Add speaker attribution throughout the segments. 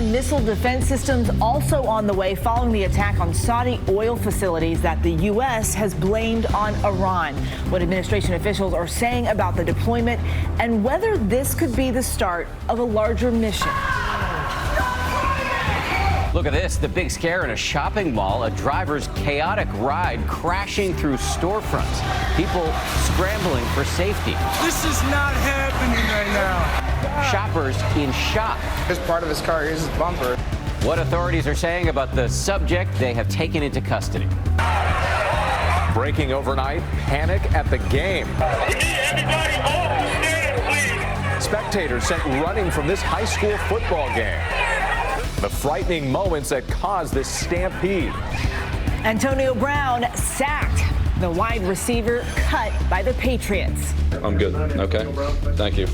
Speaker 1: and missile defense systems also on the way following the attack on Saudi oil facilities that the U.S. has blamed on Iran. What administration officials are saying about the deployment and whether this could be the start of a larger mission.
Speaker 2: Look at this, the big scare in a shopping mall, a driver's chaotic ride crashing through storefronts, people scrambling for safety.
Speaker 3: This is not happening right now.
Speaker 2: Shoppers in shock.
Speaker 4: This part of his car, here's his bumper.
Speaker 2: What authorities are saying about the subject they have taken into custody.
Speaker 5: Breaking overnight, panic at the game. Spectators sent running from this high school football game. The frightening moments that caused this stampede.
Speaker 1: Antonio Brown sacked. The wide receiver cut by the Patriots.
Speaker 6: I'm good. Okay. Thank you.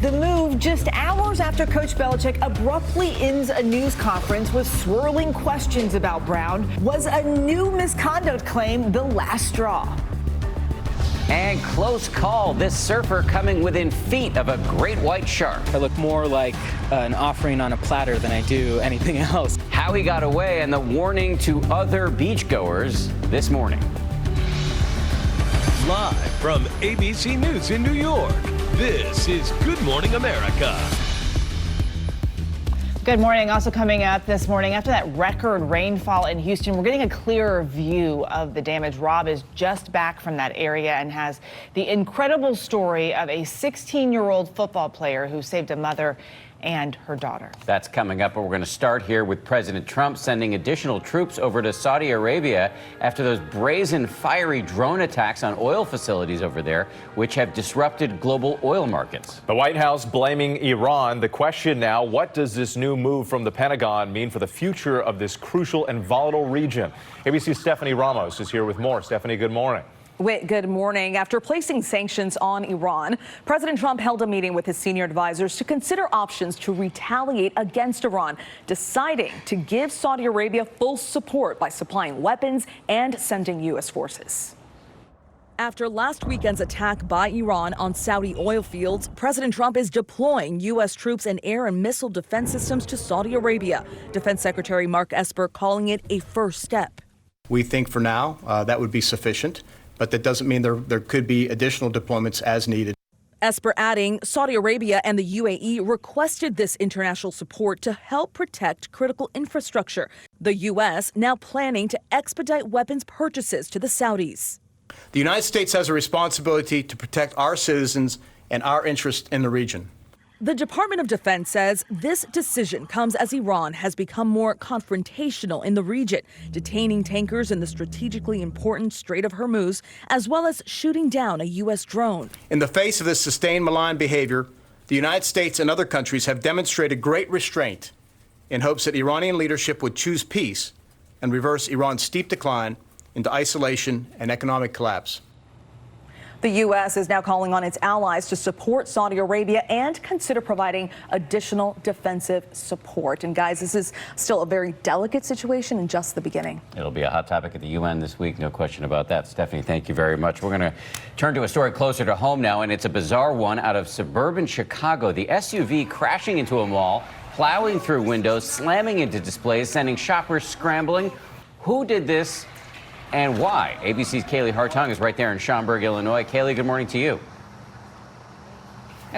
Speaker 1: The move just hours after Coach Belichick abruptly ends a news conference with swirling questions about Brown. Was a new misconduct claim the last straw?
Speaker 2: And close call, this surfer coming within feet of a great white shark.
Speaker 7: I look more like an offering on a platter than I do anything else.
Speaker 2: How he got away and the warning to other beachgoers this morning.
Speaker 8: Live from ABC News in New York, this is Good Morning America.
Speaker 1: Good morning. Also coming up this morning, after that record rainfall in Houston, we're getting a clearer view of the damage. Rob is just back from that area and has the incredible story of a 16-year-old football player who saved a mother and her daughter.
Speaker 2: That's coming up, but we're going to start here with President Trump sending additional troops over to Saudi Arabia after those brazen, fiery drone attacks on oil facilities over there, which have disrupted global oil markets.
Speaker 5: The White House blaming Iran. The question now, what does this new move from the Pentagon mean for the future of this crucial and volatile region? ABC's Stephanie Ramos is here with more. Stephanie, good morning.
Speaker 9: Whit, good morning. After placing sanctions on Iran, President Trump held a meeting with his senior advisors to consider options to retaliate against Iran, deciding to give Saudi Arabia full support by supplying weapons and sending U.S. forces. After last weekend's attack by Iran on Saudi oil fields, President Trump is deploying U.S. troops and air and missile defense systems to Saudi Arabia. Defense Secretary Mark Esper calling it a first step.
Speaker 10: We think for now that would be sufficient, but that doesn't mean there could be additional deployments as needed.
Speaker 9: Esper adding, Saudi Arabia and the UAE requested this international support to help protect critical infrastructure. The U.S. now planning to expedite weapons purchases to the Saudis.
Speaker 10: The United States has a responsibility to protect our citizens and our interest in the region.
Speaker 9: The Department of Defense says this decision comes as Iran has become more confrontational in the region, detaining tankers in the strategically important Strait of Hormuz, as well as shooting down a U.S. drone.
Speaker 10: In the face of this sustained malign behavior, the United States and other countries have demonstrated great restraint in hopes that Iranian leadership would choose peace and reverse Iran's steep decline into isolation and economic collapse.
Speaker 9: The U.S. is now calling on its allies to support Saudi Arabia and consider providing additional defensive support. And guys, this is still a very delicate situation and just the beginning.
Speaker 2: It'll be a hot topic at the UN this week, no question about that. Stephanie, thank you very much. We're going to turn to a story closer to home now, and it's a bizarre one out of suburban Chicago. The SUV crashing into a mall, plowing through windows, slamming into displays, sending shoppers scrambling. Who did this? And why? ABC's Kaylee Hartung is right there in Schaumburg, Illinois. Kaylee, good morning to you.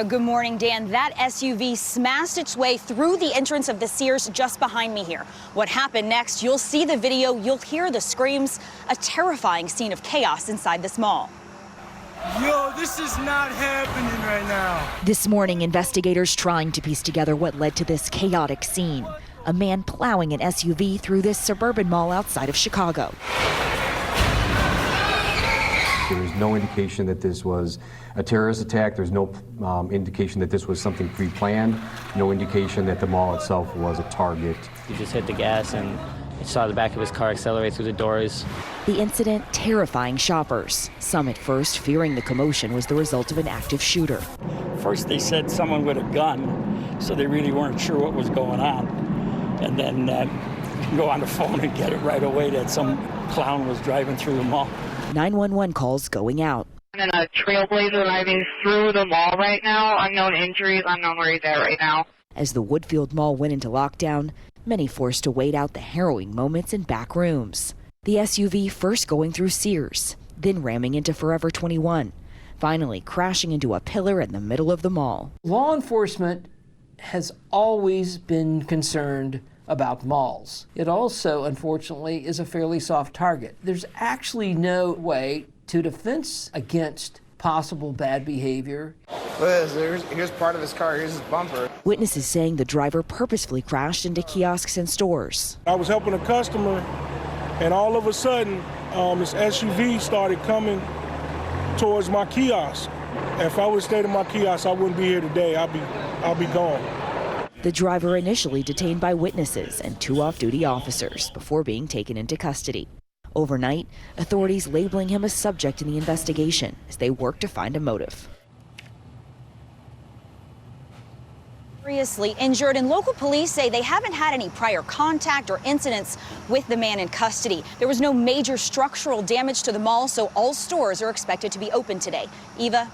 Speaker 11: Good morning, Dan. That SUV smashed its way through the entrance of the Sears just behind me here. What happened next? You'll see the video. You'll hear the screams. A terrifying scene of chaos inside this mall.
Speaker 3: Yo, this is not happening right now.
Speaker 12: This morning, investigators trying to piece together what led to this chaotic scene. A man plowing an SUV through this suburban mall outside of Chicago.
Speaker 13: There's no indication that this was a terrorist attack. There's no indication that this was something pre-planned. No indication that the mall itself was a target.
Speaker 7: He just hit the gas and saw the back of his car accelerate through the doors.
Speaker 12: The incident terrifying shoppers. Some at first fearing the commotion was the result of an active shooter.
Speaker 14: First they said someone with a gun, so they really weren't sure what was going on. And then go on the phone and get it right away that some clown was driving through the mall.
Speaker 12: 911 calls going out.
Speaker 15: And a trailblazer driving through the mall right now. Unknown injuries, unknown where he's at right now.
Speaker 12: As the Woodfield Mall went into lockdown, many forced to wait out the harrowing moments in back rooms. The SUV first going through Sears, then ramming into Forever 21, finally crashing into a pillar in the middle of the mall.
Speaker 15: Law enforcement has always been concerned about malls. It also, unfortunately, is a fairly soft target. There's actually no way to defense against possible bad behavior.
Speaker 4: Here's part of his car, here's his bumper.
Speaker 12: Witnesses saying the driver purposefully crashed into kiosks and stores.
Speaker 3: I was helping a customer, and all of a sudden, this SUV started coming towards my kiosk. If I would have stayed in my kiosk, I wouldn't be here today. I'll be gone.
Speaker 12: The driver initially detained by witnesses and 2 off-duty officers before being taken into custody. Overnight, authorities labeling him a subject in the investigation as they work to find a motive.
Speaker 11: Seriously injured, and local police say they haven't had any prior contact or incidents with the man in custody. There was no major structural damage to the mall, so all stores are expected to be open today. Eva?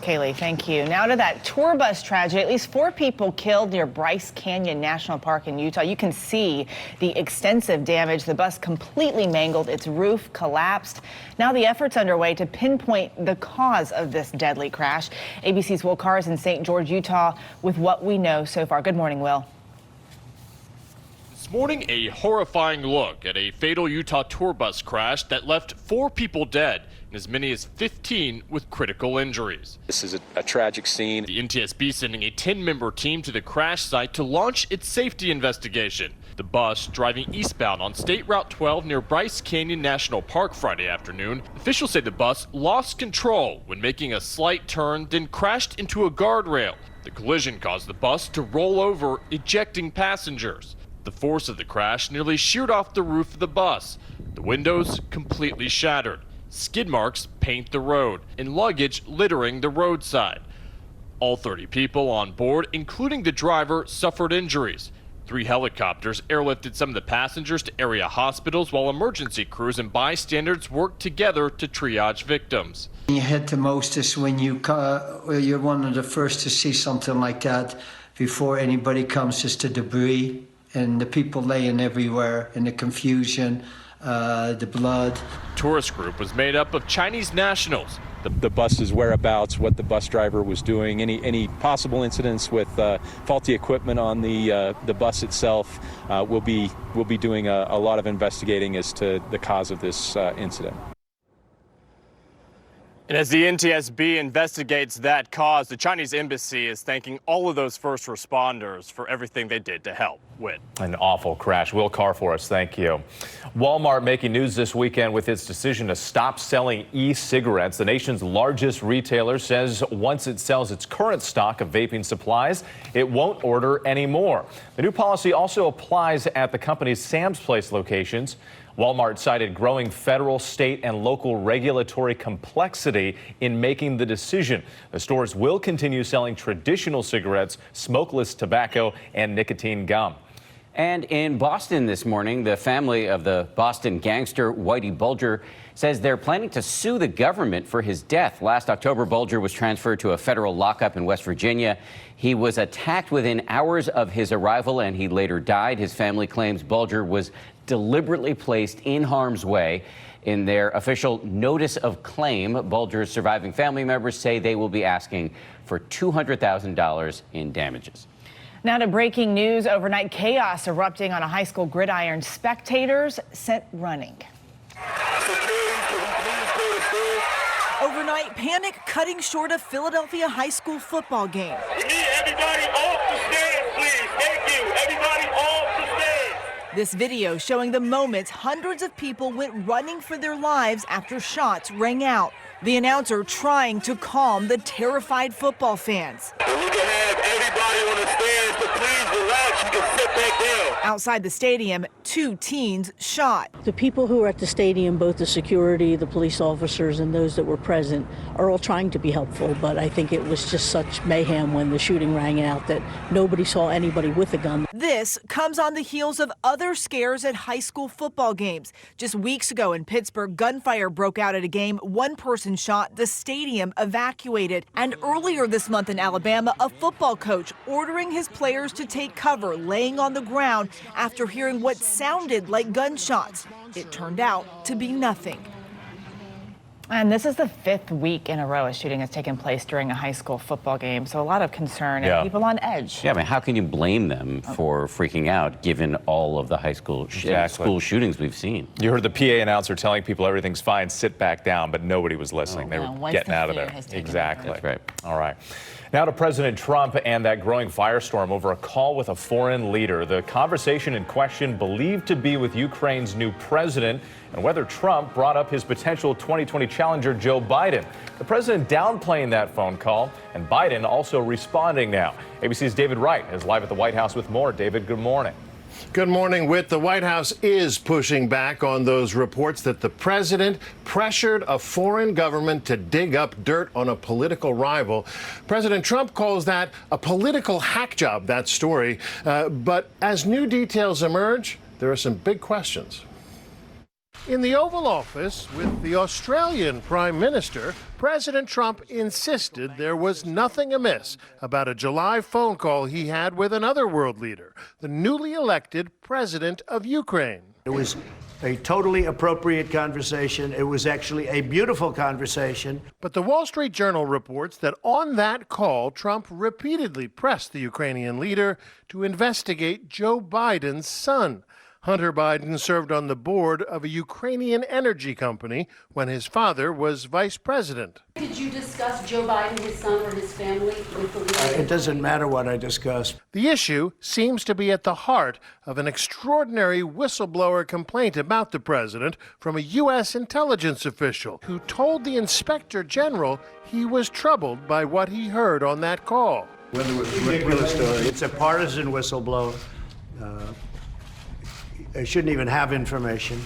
Speaker 1: Kaylee, thank you. Now to that tour bus tragedy. At least 4 people killed near Bryce Canyon National Park in Utah. You can see the extensive damage. The bus completely mangled. Its roof collapsed. Now the effort's underway to pinpoint the cause of this deadly crash. ABC's Will Carr is in St. George, Utah, with what we know so far. Good morning, Will.
Speaker 16: This morning, a horrifying look at a fatal Utah tour bus crash that left 4 people dead and as many as 15 with critical injuries.
Speaker 6: This is a tragic scene.
Speaker 16: The NTSB sending a 10-member team to the crash site to launch its safety investigation. The bus driving eastbound on State Route 12 near Bryce Canyon National Park Friday afternoon. Officials say the bus lost control when making a slight turn, then crashed into a guardrail. The collision caused the bus to roll over, ejecting passengers. The force of the crash nearly sheared off the roof of the bus. The windows completely shattered. Skid marks paint the road, and luggage littering the roadside. All 30 people on board, including the driver, suffered injuries. 3 helicopters airlifted some of the passengers to area hospitals, while emergency crews and bystanders worked together to triage victims.
Speaker 17: You hit the most is when you're one of the first to see something like that before anybody comes, just the debris and the people laying everywhere and the confusion. The blood.
Speaker 16: Tourist group was made up of Chinese nationals.
Speaker 6: The bus's whereabouts, what the bus driver was doing, any possible incidents with faulty equipment on the bus itself. We'll be doing a lot of investigating as to the cause of this incident.
Speaker 18: And as the NTSB investigates that cause, the Chinese embassy is thanking all of those first responders for everything they did to help. Whit.
Speaker 5: An awful crash. Will Carr for us. Thank you. Walmart making news this weekend with its decision to stop selling e-cigarettes. The nation's largest retailer says once it sells its current stock of vaping supplies, it won't order any more. The new policy also applies at the company's Sam's Place locations. Walmart cited growing federal, state, and local regulatory complexity in making the decision. The stores will continue selling traditional cigarettes, smokeless tobacco, and nicotine gum.
Speaker 2: And in Boston this morning, the family of the Boston gangster Whitey Bulger says they're planning to sue the government for his death. Last October, Bulger was transferred to a federal lockup in West Virginia. He was attacked within hours of his arrival, and he later died. His family claims Bulger was deliberately placed in harm's way. In their official notice of claim, Bulger's surviving family members say they will be asking for $200,000 in damages.
Speaker 1: Now to breaking news. Overnight chaos erupting on a high school gridiron. Spectators sent running.
Speaker 19: Overnight panic cutting short a Philadelphia high school football game.
Speaker 20: We need everybody off the stand, please. Thank you. Everybody off the stand.
Speaker 19: This video showing the moments hundreds of people went running for their lives after shots rang out. The announcer trying to calm the terrified football fans.
Speaker 20: We can have everybody on the stand, so please relax. You can sit back down.
Speaker 19: Outside the stadium, 2 teens shot.
Speaker 21: The people who were at the stadium, both the security, the police officers, and those that were present, are all trying to be helpful, but I think it was just such mayhem when the shooting rang out that nobody saw anybody with a gun.
Speaker 19: This comes on the heels of other scares at high school football games. Just weeks ago in Pittsburgh, gunfire broke out at a game. One person shot, the stadium evacuated. And earlier this month in Alabama, a football coach ordering his players to take cover, laying on the ground after hearing what sounded like gunshots. It turned out to be nothing.
Speaker 1: And this is the 5th week in a row a shooting has taken place during a high school football game. So a lot of concern and people on edge.
Speaker 2: Yeah, I mean, how can you blame them for freaking out given all of the high school school shootings we've seen?
Speaker 5: You heard the PA announcer telling people everything's fine, sit back down, but nobody was listening. They were getting out of there. Exactly.
Speaker 2: That's right.
Speaker 5: All right. Now to President Trump and that growing firestorm over a call with a foreign leader. The conversation in question believed to be with Ukraine's new president, and whether Trump brought up his potential 2020 challenger, Joe Biden. The president downplaying that phone call, and Biden also responding now. ABC's David Wright is live at the White House with more. David, good morning.
Speaker 8: Good morning, Whit. The White House is pushing back on those reports that the president pressured a foreign government to dig up dirt on a political rival. President Trump calls that a political hack job, that story. But as new details emerge, there are some big questions. In the Oval Office with the Australian Prime Minister, President Trump insisted there was nothing amiss about a July phone call he had with another world leader, the newly elected president of Ukraine.
Speaker 22: It was a totally appropriate conversation. It was actually a beautiful conversation.
Speaker 8: But the Wall Street Journal reports that on that call, Trump repeatedly pressed the Ukrainian leader to investigate Joe Biden's son. Hunter Biden served on the board of a Ukrainian energy company when his father was vice president.
Speaker 23: Did you discuss Joe Biden, his son, or his family with the leader?
Speaker 22: It doesn't matter what I discussed.
Speaker 8: The issue seems to be at the heart of an extraordinary whistleblower complaint about the president from a U.S. intelligence official who told the inspector general he was troubled by what he heard on that call.
Speaker 22: Ridiculous story. It's a partisan whistleblower. I shouldn't even have information.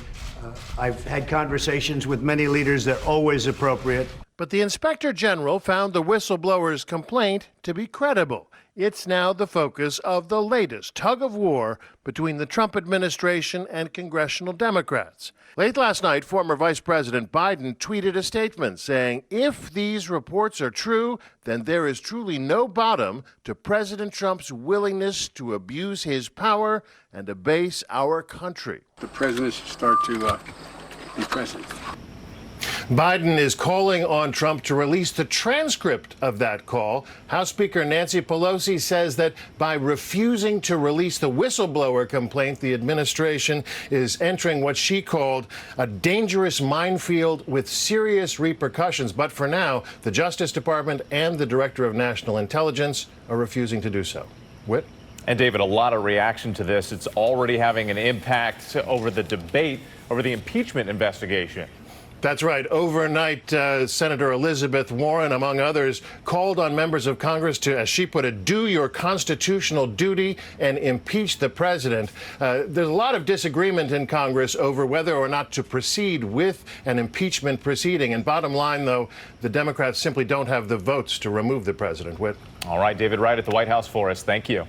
Speaker 22: I've had conversations with many leaders that are always appropriate.
Speaker 8: But the inspector general found the whistleblower's complaint to be credible. It's now the focus of the latest tug of war between the Trump administration and congressional Democrats. Late last night, former Vice President Biden tweeted a statement saying, if these reports are true, then there is truly no bottom to President Trump's willingness to abuse his power and abase our country.
Speaker 24: The president should start to be president.
Speaker 8: Biden is calling on Trump to release the transcript of that call. House Speaker Nancy Pelosi says that by refusing to release the whistleblower complaint, the administration is entering what she called a dangerous minefield with serious repercussions. But for now, the Justice Department and the Director of National Intelligence are refusing to do so. Whit?
Speaker 5: And David, a lot of reaction to this. It's already having an impact over the debate over the impeachment investigation.
Speaker 8: That's right. Overnight, Senator Elizabeth Warren, among others, called on members of Congress to, as she put it, do your constitutional duty and impeach the president. There's a lot of disagreement in Congress over whether or not to proceed with an impeachment proceeding. And bottom line, though, the Democrats simply don't have the votes to remove the president. Whit?
Speaker 5: All right, David Wright at the White House for us. Thank you.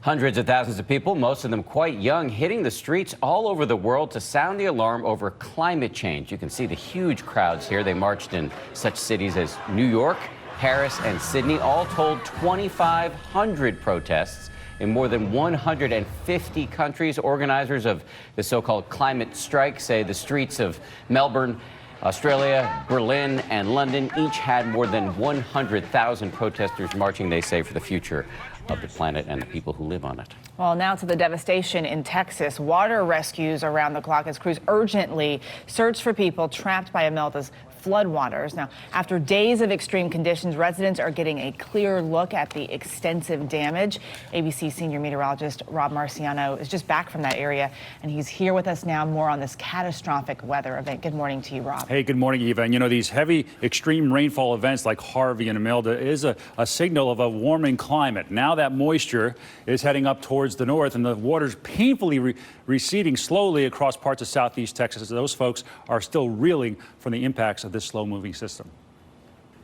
Speaker 2: Hundreds of thousands of people, most of them quite young, hitting the streets all over the world to sound the alarm over climate change. You can see the huge crowds here. They marched in such cities as New York, Paris, and Sydney. All told, 2,500 protests in more than 150 countries. Organizers of the so-called climate strike say the streets of Melbourne, Australia, Berlin, and London each had more than 100,000 protesters marching, they say, for the future of the planet and the people who live on it.
Speaker 1: Well, now to the devastation in Texas. Water rescues around the clock as crews urgently search for people trapped by Imelda's floodwaters. Now, after days of extreme conditions, residents are getting a clear look at the extensive damage. ABC senior meteorologist Rob Marciano is just back from that area, and he's here with us now. More on this catastrophic weather event. Good morning to you, Rob.
Speaker 25: Hey, good morning, Eva. And you know, these heavy extreme rainfall events like Harvey and Imelda is a signal of a warming climate. Now that moisture is heading up towards the north, and the water's painfully receding slowly across parts of southeast Texas. Those folks are still reeling from the impacts of this slow-moving system.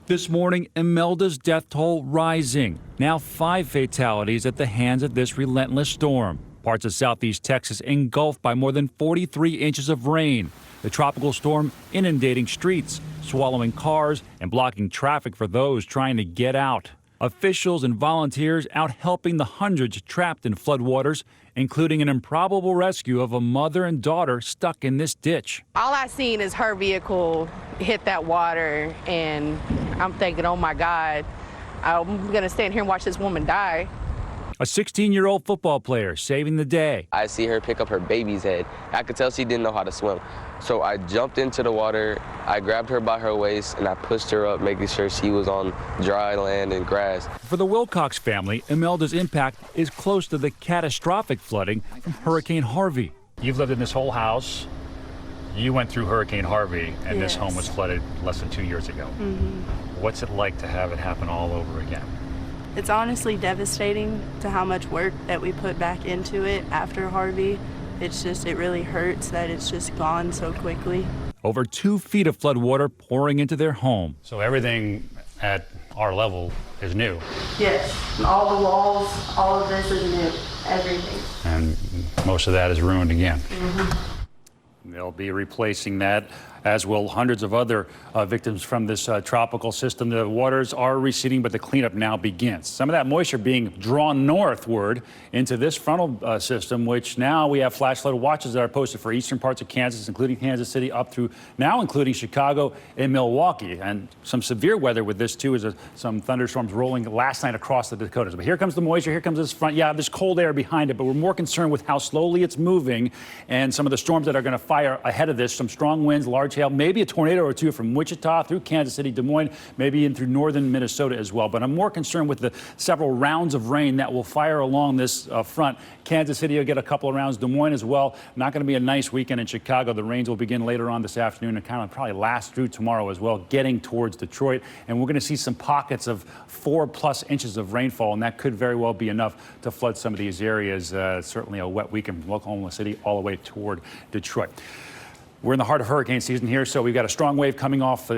Speaker 25: This morning, Imelda's death toll rising. Now 5 fatalities at the hands of this relentless storm. Parts of southeast Texas engulfed by more than 43 inches of rain. The tropical storm inundating streets, swallowing cars, and blocking traffic for those trying to get out. Officials and volunteers out helping the hundreds trapped in floodwaters, including an improbable rescue of a mother and daughter stuck in this ditch.
Speaker 7: All I seen is her vehicle hit that water, and I'm thinking, oh my God, I'm gonna stand here and watch this woman die.
Speaker 25: A 16-year-old football player saving the day.
Speaker 9: I see her pick up her baby's head. I could tell she didn't know how to swim. So I jumped into the water, I grabbed her by her waist, and I pushed her up, making sure she was on dry land and grass.
Speaker 25: For the Wilcox family, Imelda's impact is close to the catastrophic flooding from Hurricane Harvey. You've lived in this whole house. You went through Hurricane Harvey, and this home was flooded less than 2 years ago. What's it like to have it happen all over again?
Speaker 10: It's honestly devastating to how much work that we put back into it after Harvey. It really hurts that it's just gone so quickly.
Speaker 25: Over 2 feet of flood water pouring into their home. So everything at our level is new.
Speaker 10: Yes, all the walls, all of this is new, everything.
Speaker 25: And most of that is ruined again. They'll be replacing that, as will hundreds of other victims from this tropical system. The waters are receding, but the cleanup now begins. Some of that moisture being drawn northward into this frontal system, which now we have flash flood watches that are posted for eastern parts of Kansas, including Kansas City, up through now including Chicago and Milwaukee. And some severe weather with this, too, as some thunderstorms rolling last night across the Dakotas. But here comes the moisture, here comes this front. Yeah, there's cold air behind it, but we're more concerned with how slowly it's moving and some of the storms that are going to fire ahead of this. Some strong winds, large hail, maybe a tornado or two from Wichita through Kansas City, Des Moines, maybe in through northern Minnesota as well. But I'm more concerned with the several rounds of rain that will fire along this front. Kansas City will get a couple of rounds, Des Moines as well. Not going to be a nice weekend in Chicago. The rains will begin later on this afternoon and kind of probably last through tomorrow as well, getting towards Detroit. And we're going to see some pockets of 4+ inches of rainfall, and that could very well be enough to flood some of these areas. Certainly a wet weekend from Oklahoma City all the way toward Detroit. We're in the heart of hurricane season here, so we've got a strong wave coming off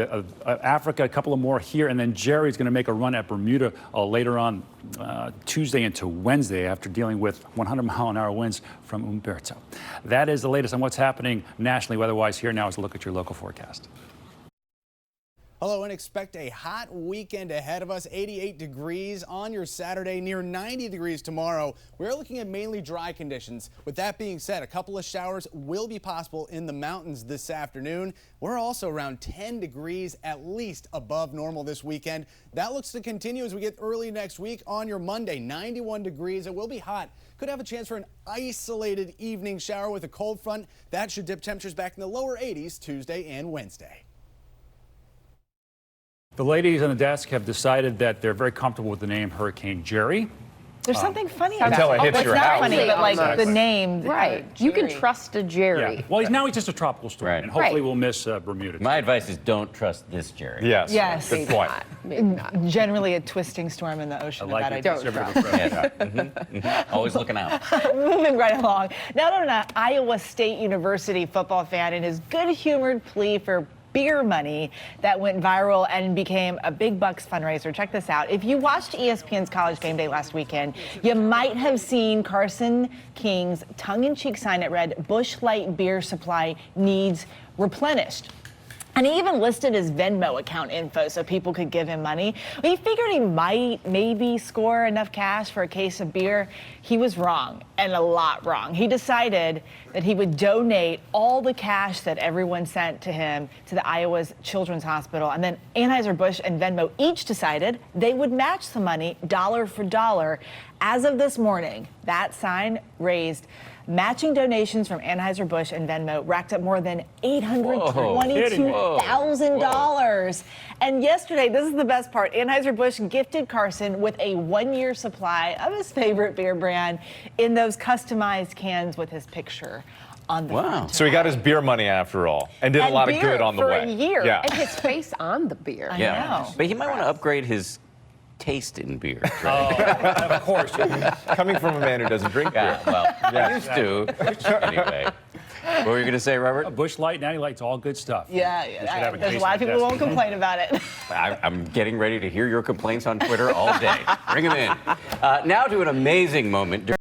Speaker 25: Africa, a couple of more here, and then Jerry's going to make a run at Bermuda later on Tuesday into Wednesday after dealing with 100-mile-an-hour winds from Umberto. That is the latest on what's happening nationally weather-wise. Here now is a look at your local forecast.
Speaker 13: Hello, and expect a hot weekend ahead of us. 88 degrees on your Saturday, near 90 degrees tomorrow. We're looking at mainly dry conditions. With that being said, a couple of showers will be possible in the mountains this afternoon. We're also around 10 degrees at least above normal this weekend. That looks to continue as we get early next week. On your Monday, 91 degrees. It will be hot. Could have a chance for an isolated evening shower with a cold front. That should dip temperatures back in the lower 80s Tuesday and Wednesday.
Speaker 25: The ladies on the desk have decided that they're very comfortable with the name Hurricane Jerry.
Speaker 1: There's something funny about
Speaker 5: until
Speaker 1: it.
Speaker 5: it hits
Speaker 1: It's
Speaker 5: your
Speaker 1: not
Speaker 5: house.
Speaker 1: funny, but like
Speaker 5: Exactly.
Speaker 1: the name.
Speaker 14: Right. You can trust a Jerry.
Speaker 25: Yeah. Well, now he's just a tropical storm,
Speaker 2: Right.
Speaker 25: and hopefully
Speaker 14: Right.
Speaker 25: we'll miss Bermuda.
Speaker 2: My advice is don't trust this Jerry.
Speaker 5: Yes.
Speaker 1: Yes.
Speaker 5: Good point.
Speaker 14: Maybe not.
Speaker 1: Generally a twisting storm in the ocean.
Speaker 25: I like
Speaker 1: a bad
Speaker 25: it.
Speaker 1: idea.
Speaker 14: Don't trust.
Speaker 2: Yes. Always looking out.
Speaker 1: Moving right along. Now on an Iowa State University football fan in his good-humored plea for beer money that went viral and became a big bucks fundraiser. Check this out. If you watched ESPN's College Game Day last weekend, you might have seen Carson King's tongue-in-cheek sign that read, "Busch Light beer supply needs replenished." And he even listed his Venmo account info so people could give him money. He figured he might maybe score enough cash for a case of beer. He was wrong, and a lot wrong. He decided that he would donate all the cash that everyone sent to him to the Iowa's Children's Hospital. And then Anheuser-Busch and Venmo each decided they would match the money dollar for dollar. As of this morning, that sign raised matching donations from Anheuser-Busch and Venmo racked up more than $822,000. And yesterday, this is the best part, Anheuser-Busch gifted Carson with a 1-year supply of his favorite beer brand in those customized cans with his picture on the front.
Speaker 5: So he got his beer money after all and did a lot of good on the way.
Speaker 1: For a year.
Speaker 5: Yeah.
Speaker 14: And his face on the beer.
Speaker 1: I know.
Speaker 2: But he might want to upgrade his taste in beer.
Speaker 25: Of course.
Speaker 5: Coming from a man who doesn't drink beer.
Speaker 2: Yeah, well, I used to. Anyway. What were you going to say, Robert?
Speaker 25: A Busch Light, Natty Light's all good stuff.
Speaker 1: Yeah, there's a lot of people who won't complain about it.
Speaker 2: I'm getting ready to hear your complaints on Twitter all day. Bring them in. Now to an amazing moment.